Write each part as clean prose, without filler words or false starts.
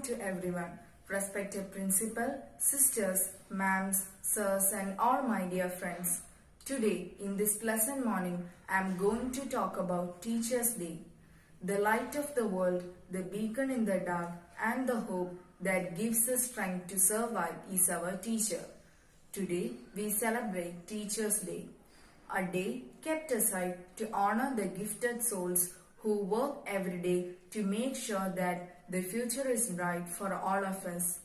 to everyone, respected principal, sisters, ma'ams, sirs and all my dear friends. Today, in this pleasant morning, I am going to talk about Teachers' Day. The light of the world, the beacon in the dark and the hope that gives us strength to survive is our teacher. Today, we celebrate Teachers' Day, a day kept aside to honor the gifted souls who work every day to make sure that the future is bright for all of us.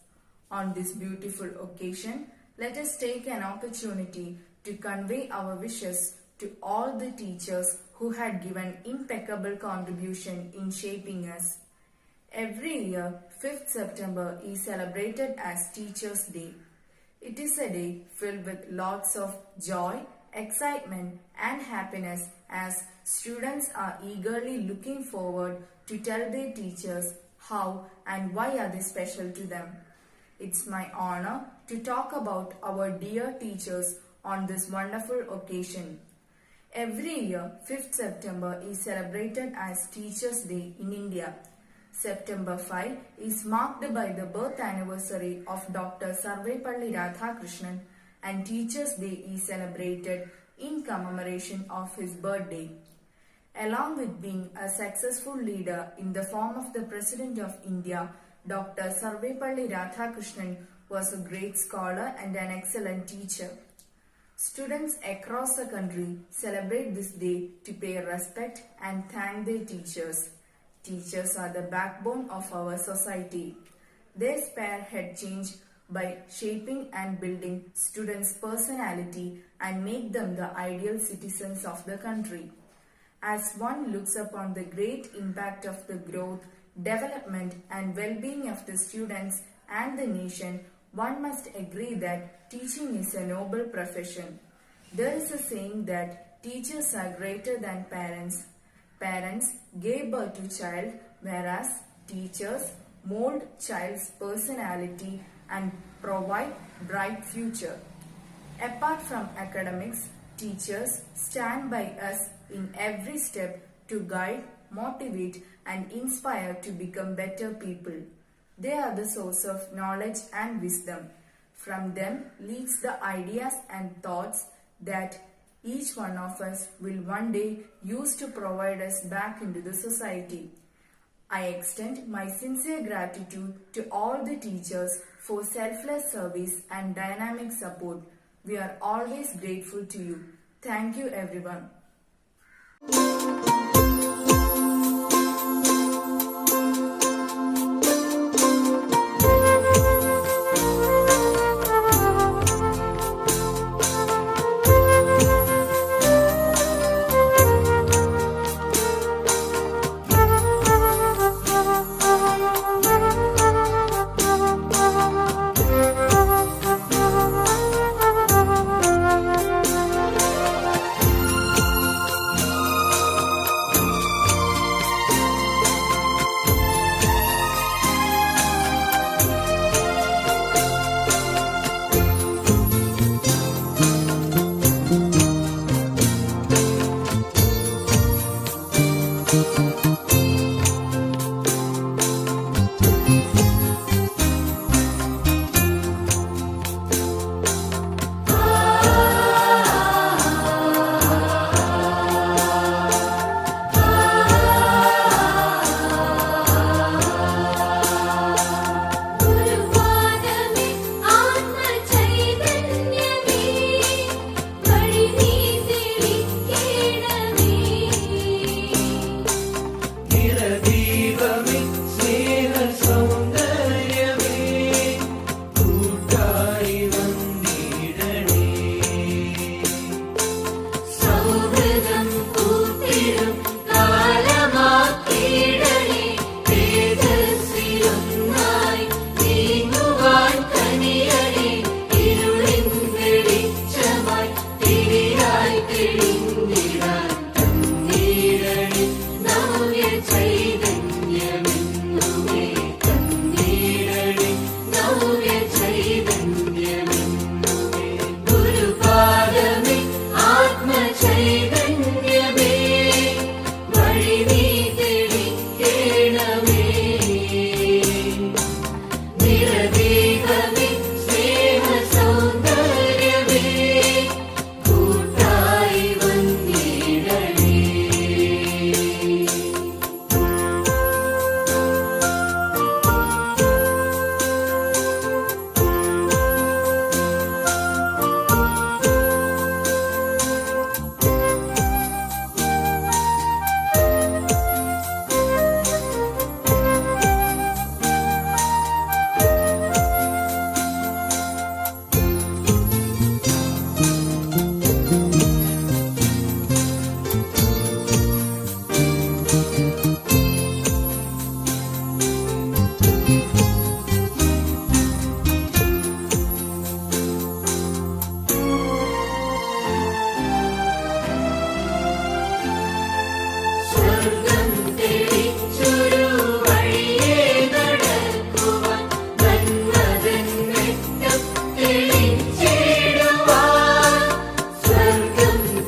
On this beautiful occasion, let us take an opportunity to convey our wishes to all the teachers who had given impeccable contribution in shaping us. Every year, 5th September is celebrated as Teachers' Day. It is a day filled with lots of joy, excitement and happiness as students are eagerly looking forward to tell their teachers how and why are they special to them. It's my honor to talk about our dear teachers on this wonderful occasion. Every year, 5th September is celebrated as Teachers' Day in India. September 5 is marked by the birth anniversary of Dr. Sarvepalli Radhakrishnan, and Teachers' Day is celebrated in commemoration of his birthday. Along with being a successful leader in the form of the President of India, Dr. Sarvepalli Radhakrishnan was a great scholar and an excellent teacher. Students across the country celebrate this day to pay respect and thank their teachers. Teachers are the backbone of our society. Their spearhead change by shaping and building students' personality and make them the ideal citizens of the country. As one looks upon the great impact of the growth, development and well-being of the students and the nation, one must agree that teaching is a noble profession. There is a saying that teachers are greater than parents. Parents gave birth to child, whereas teachers mold child's personality and provide bright future. Apart from academics, teachers stand by us in every step to guide, motivate and inspire to become better people. They are the source of knowledge and wisdom. From them leads the ideas and thoughts that each one of us will one day use to provide us back into the society. I extend my sincere gratitude to all the teachers for selfless service and dynamic support. We are always grateful to you. Thank you everyone.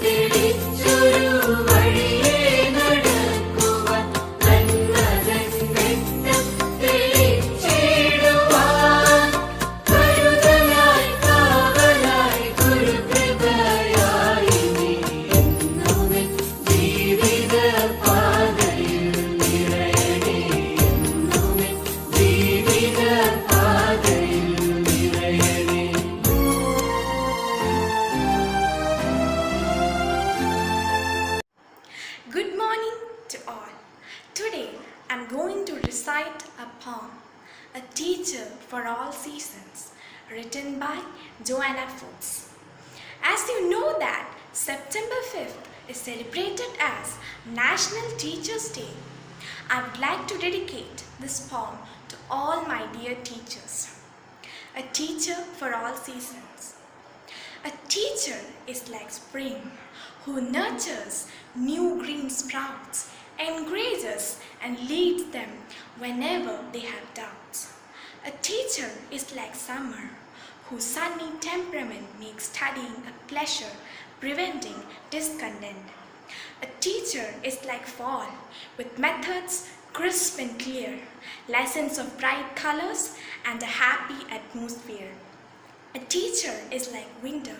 തെളിച്ചൊരു വഴിയെ നടക്കുവാൻ നന്മതൻ വെട്ടം തെളിച്ചിടുവാൻ കരുതലായി കാവലായി ഗുരുകൃപയായി നീ എന്നുമേ ജീവിത പാതയിൽ നിറയണേ എന്നുമേ ജീവിത പാതയിൽ നിറയണേ. Good morning to all. Today I'm going to recite a poem, A Teacher for All Seasons, written by Joanna Forbes. As you know that September 5th is celebrated as National Teachers' Day, I would like to dedicate this poem to all my dear teachers. A teacher for all seasons. A teacher is like spring who nurtures new green sprouts, encourages and leads them whenever they have doubts. A teacher is like summer whose sunny temperament makes studying a pleasure, preventing discontent. A teacher is like fall with methods crisp and clear, lessons of bright colors and a happy atmosphere. A teacher is like winter,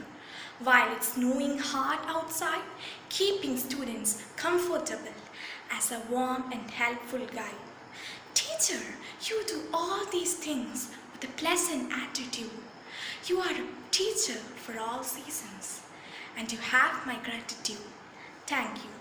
while it's snowing hard outside, keeping students comfortable as a warm and helpful guide. Teacher, you do all these things with a pleasant attitude. You are a teacher for all seasons, and you have my gratitude. Thank you.